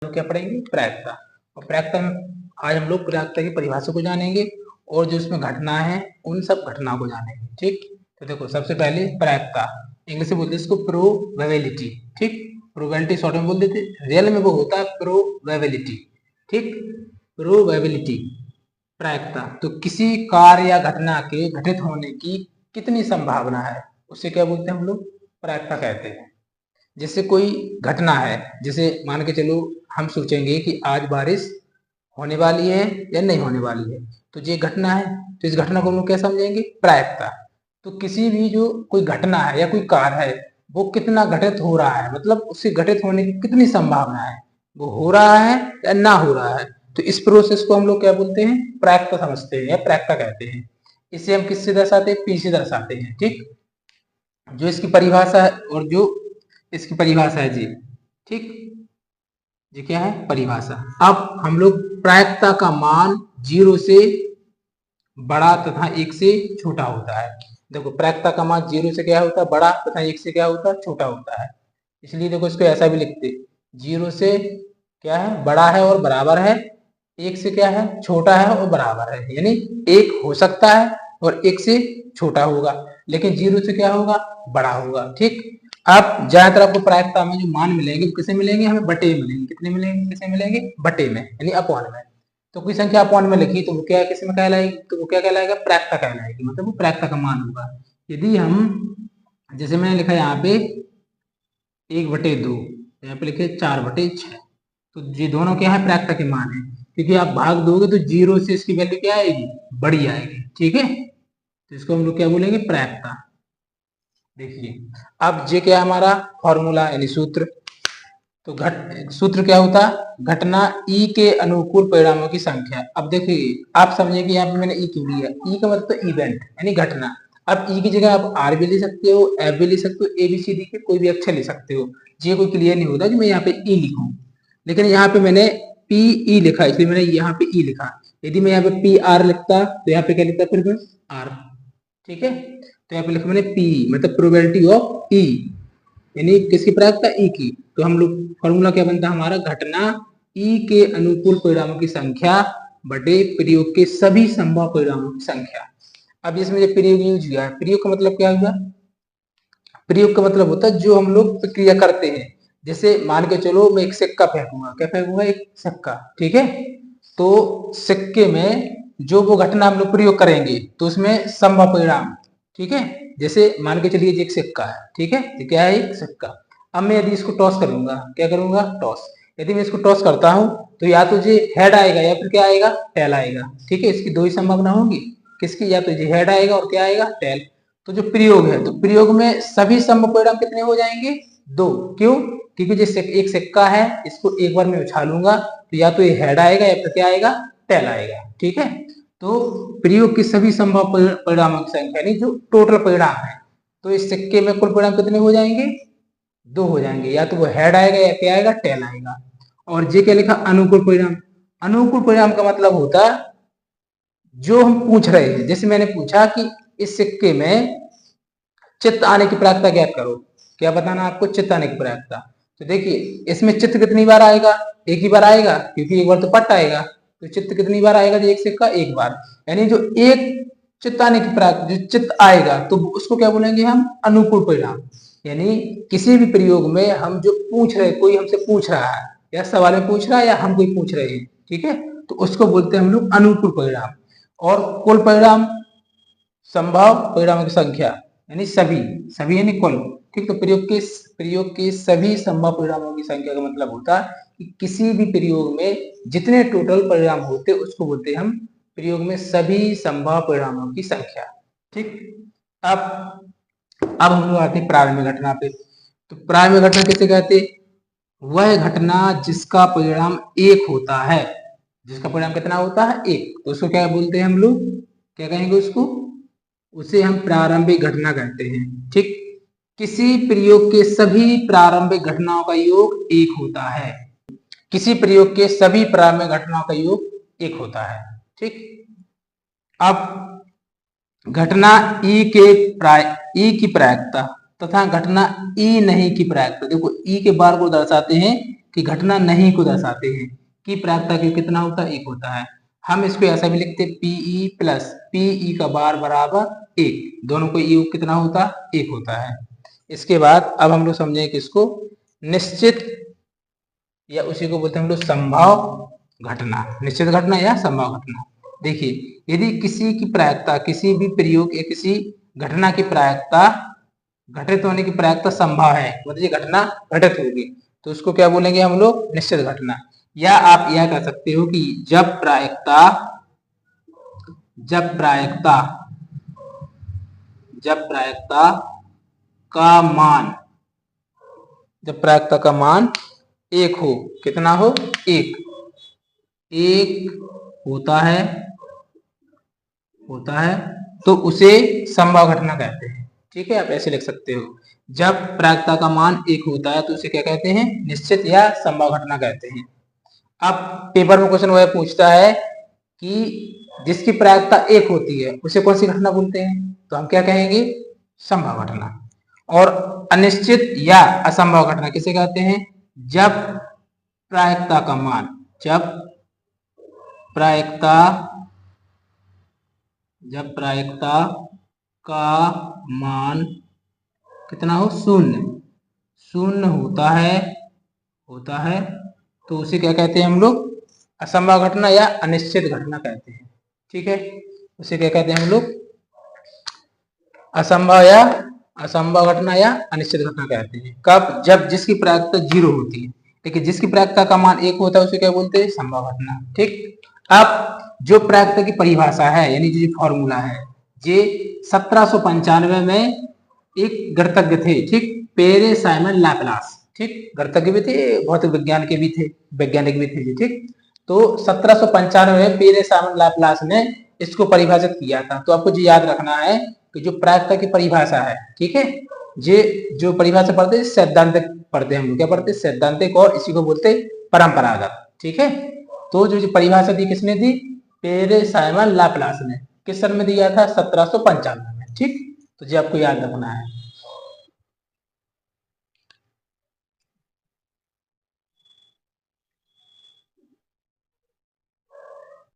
लोग क्या पढ़ेंगे, प्रायिकता। और प्रायिकता में आज हम लोग प्रायिकता की परिभाषा को जानेंगे और जो इसमें घटना है उन सब घटनाओं को जानेंगे। ठीक, तो देखो सबसे पहले प्रायिकता, इंग्लिश में बोलते हैं इसको प्रोबेबिलिटी। ठीक, प्रोबेबिलिटी शॉर्ट में बोल देते, रियल में वो होता है प्रोबेबिलिटी। ठीक, प्रोबेबिलिटी प्रायिकता, तो किसी कार्य या घटना के घटित होने की कितनी संभावना है, उसे क्या बोलते हैं हम लोग, प्रायिकता कहते हैं। जैसे कोई घटना है, जैसे मान के चलो हम सोचेंगे कि आज बारिश होने वाली है या नहीं होने वाली है, तो ये घटना है, तो इस घटना को हम लोग क्या समझेंगे, प्रायिकता। तो किसी भी जो कोई घटना है या कोई कार्य है वो कितना घटित हो रहा है, मतलब उससे घटित होने की कितनी संभावना है, वो हो रहा है या ना हो रहा है, तो इस प्रोसेस को हम लोग क्या बोलते हैं, प्रायिकता समझते हैं या प्रायिकता कहते हैं। इसे हम किससे दर्शाते हैं, पी से दर्शाते हैं। ठीक, जो इसकी परिभाषा है और जो इसकी परिभाषा है जी। ठीक, ये क्या है, परिभाषा। अब हम लोग प्रायिकता का मान 0 से बड़ा तथा 1 से छोटा होता है। देखो प्रायिकता का मान 0 से क्या होता है, बड़ा, तथा 1 से क्या होता है, छोटा होता है। इसलिए देखो इसको ऐसा भी लिखते, 0 से क्या है, बड़ा है और बराबर है, 1 से क्या है, छोटा है और बराबर है। यानी 1 हो सकता है और 1 से छोटा होगा, लेकिन 0 से क्या होगा, बड़ा होगा। ठीक, अब ज्यादातर आपको प्रायिकता में जो मान मिलेंगे वो किसे मिलेंगे, हमें बटे मिलेंगे। कितने मिलेंगे, किसे मिलेंगे, बटे में, यानी अपॉन में। तो कोई संख्या अपॉन में लिखी तो वो क्या, किस में कहलाएगी, तो वो क्या कहलाएगा, प्रायिकता कहलाएगी, मतलब वो प्रायिकता का मान होगा। यदि हम, जैसे मैंने लिखा यहाँ पे 1/2, यहाँ पे लिखे 4/6, तो ये दोनों क्या है, प्रायिकता के मान है, क्योंकि आप भाग दोगे तो 0 से इसकी वैल्यू क्या आएगी, बड़ी आएगी। ठीक है, तो इसको हम लोग क्या बोलेंगे, प्रायिकता। देखिए अब ये क्या हमारा फॉर्मूला यानी सूत्र, तो सूत्र क्या होता है, घटना ई के अनुकूल परिणामों की संख्या। अब देखिए आप समझिए कि यहाँ पे मैंने ई क्यों लिया, ई का मतलब इवेंट यानी घटना। अब ई की जगह आप आर भी ले सकते हो, एफ भी ले सकते हो, ए बी सी डी के कोई भी अक्षर ले सकते हो। ये कोई क्लियर नहीं होता कि मैं यहाँ पे ई लिखूं, लेकिन यहाँ पे मैंने पी ई लिखा, इसलिए मैंने यहाँ पे ई लिखा। यदि मैं यहाँ पे पी आर लिखता तो यहाँ पे क्या लिखता, फिर आर। ठीक है, तो यहाँ पे लिखा मैंने पी मतलब प्रोबेबिलिटी ऑफ ई, यानी किसकी प्रायिकता, ई की। तो हम लोग फॉर्मूला क्या बनता है हमारा, घटना ई के अनुकूल परिणामों की संख्या बटे प्रयोग के सभी संभव परिणामों की संख्या। अब इसमें जो प्रयोग यूज हुआ है, प्रयोग का मतलब क्या हुआ, प्रयोग का मतलब होता है जो हम लोग प्रक्रिया करते हैं। जैसे मान के चलो मैं एक सिक्का फेंकूंगा, क्या फेंकूंगा, एक सिक्का। ठीक है, तो सिक्के में जो वो घटना हम लोग प्रयोग करेंगे तो उसमें संभव परिणाम। ठीक है, जैसे मान के चलिए एक सिक्का है, ठीक है, ये क्या है, एक सिक्का। अब मैं यदि इसको टॉस करूंगा, क्या करूंगा, टॉस। यदि मैं इसको टॉस करता हूं तो या तो ये हेड आएगा या फिर क्या आएगा, टेल आएगा। ठीक है, इसकी दो ही संभावना होगी, किसकी, या तो ये हेड आएगा और क्या आएगा, टेल। तो जो प्रयोग है, तो प्रयोग में सभी संभव परिणाम कितने हो जाएंगे, 2। क्यों, क्योंकि जो एक सिक्का है इसको एक बार में उछालूंगा तो या तो ये हेड आएगा या फिर क्या आएगा, टेल आएगा। ठीक है, तो प्रयोग के सभी संभव परिणामों की संख्या यानी जो टोटल परिणाम है, तो इस सिक्के में कुल परिणाम कितने हो जाएंगे, 2 हो जाएंगे, या तो वो हेड आएगा या क्या आएगा, टेल आएगा। और ये क्या लिखा, अनुकूल परिणाम। अनुकूल परिणाम का मतलब होता है जो हम पूछ रहे हैं, जैसे मैंने पूछा कि इस सिक्के में चित्त आने की प्रायिकता ज्ञात करो, क्या बताना आपको, चित्त आने की प्रायिकता। तो देखिए इसमें चित्त कितनी बार आएगा, एक ही बार आएगा, क्योंकि एक बार तो पट आएगा। तो चित्त कितनी बार आएगा, एक सिक्का एक बार, यानी जो एक चित्त आने की प्रायिकता, जो चित्त आएगा तो उसको क्या बोलेंगे हम, अनुकूल परिणाम। यानी किसी भी प्रयोग में हम जो पूछ रहे, कोई हमसे पूछ रहा है या सवाल में पूछ रहा है या हम कोई पूछ रहे हैं, ठीक है, तो उसको बोलते हैं हम लोग अनुकूल परिणाम। और कुल परिणाम संभव परिणामों की संख्या यानी सभी, सभी यानी कुल। ठीक, तो प्रयोग के सभी संभव परिणामों की संख्या का मतलब होता है कि किसी भी प्रयोग में जितने टोटल परिणाम होते उसको बोलते हैं हम प्रयोग में सभी संभव परिणामों की संख्या। ठीक, अब हम लोग आते हैं प्रारंभिक घटना पे। तो प्रारंभिक घटना किसे कहते, वह घटना जिसका परिणाम एक होता है, जिसका परिणाम कितना होता है, एक, तो उसको क्या बोलते हैं हम लोग, क्या कहेंगे उसको, उसे हम प्रारंभिक घटना कहते हैं। ठीक, किसी प्रयोग के सभी प्रारंभिक घटनाओं का योग एक होता है, किसी प्रयोग के सभी प्रारंभिक घटनाओं का योग एक होता है। ठीक, अब घटना ई की प्रायिकता तथा घटना ई नहीं की प्रायिकता। देखो ई के बार को दर्शाते हैं कि घटना नहीं को दर्शाते हैं कि प्रायिकता क्यू कितना होता है, 1 होता है। हम इसको ऐसा भी लिखते पीई प्लस पीई का बार बराबर 1, दोनों को यू कितना होता है, 1 होता है। इसके बाद अब हम लोग समझेंगे कि इसको निश्चित या उसी को बोलते हैं हम लोग संभव घटना, निश्चित घटना या संभव घटना। देखिए यदि किसी की प्रायिकता, किसी भी प्रयोग या किसी घटना की प्रायिकता, घटित होने की प्रायिकता संभव है, मतलब ये घटना घटित होगी, तो उसको क्या बोलेंगे हम लोग, निश्चित घटना। या आप यह कह सकते हो कि जब प्रायिकता का मान, जब प्रायिकता का मान 1 हो, कितना हो, 1 होता है तो उसे संभव घटना कहते हैं। ठीक है, आप ऐसे लिख सकते हो, जब प्रायिकता का मान 1 होता है तो उसे क्या कहते हैं, निश्चित या संभव घटना कहते हैं। अब पेपर में क्वेश्चन वह पूछता है कि जिसकी प्रायिकता 1 होती है उसे कौन सी घटना बोलते हैं, तो हम क्या कहेंगे, संभव घटना। और अनिश्चित या असंभव घटना किसे कहते हैं, जब प्रायिकता का मान, जब प्रायिकता का मान कितना हो, शून्य होता है तो उसे क्या कहते हैं हम लोग, असंभव घटना या अनिश्चित घटना कहते हैं। ठीक है, उसे क्या कहते हैं हम लोग, असंभव घटना या अनिश्चित घटना कहते हैं। कब, जब जिसकी प्रायिकता 0 होती है, लेकिन जिसकी प्रायिकता का मान 1 होता है उसे क्या बोलते हैं, संभव घटना। ठीक, अब जो प्रायिकता की परिभाषा है, यानी जो फॉर्मूला है, ये 1795 में एक गणितज्ञ थे, ठीक, पेरे साइमन लैपलास, ठीक, गणितज्ञ भी थे, भौतिक विज्ञान के भी थे, वैज्ञानिक भी थे, ठीक। तो 1795 में पेरे साइमन लैपलास ने इसको परिभाषित किया था। तो आपको ये याद रखना है कि जो प्रायिकता की परिभाषा है, ठीक है, ये जो परिभाषा पढ़ते हैं सैद्धांतिक पढ़ते हैं हम लोग, क्या पढ़ते हैं, सैद्धांतिक, और इसी को बोलते हैं परंपरागत। ठीक है, तो जो परिभाषा दी किसने दी, पेरे साइमन लैपलास ने, किस सन में दिया था, 1795 में। ठीक, तो ये आपको याद रखना है।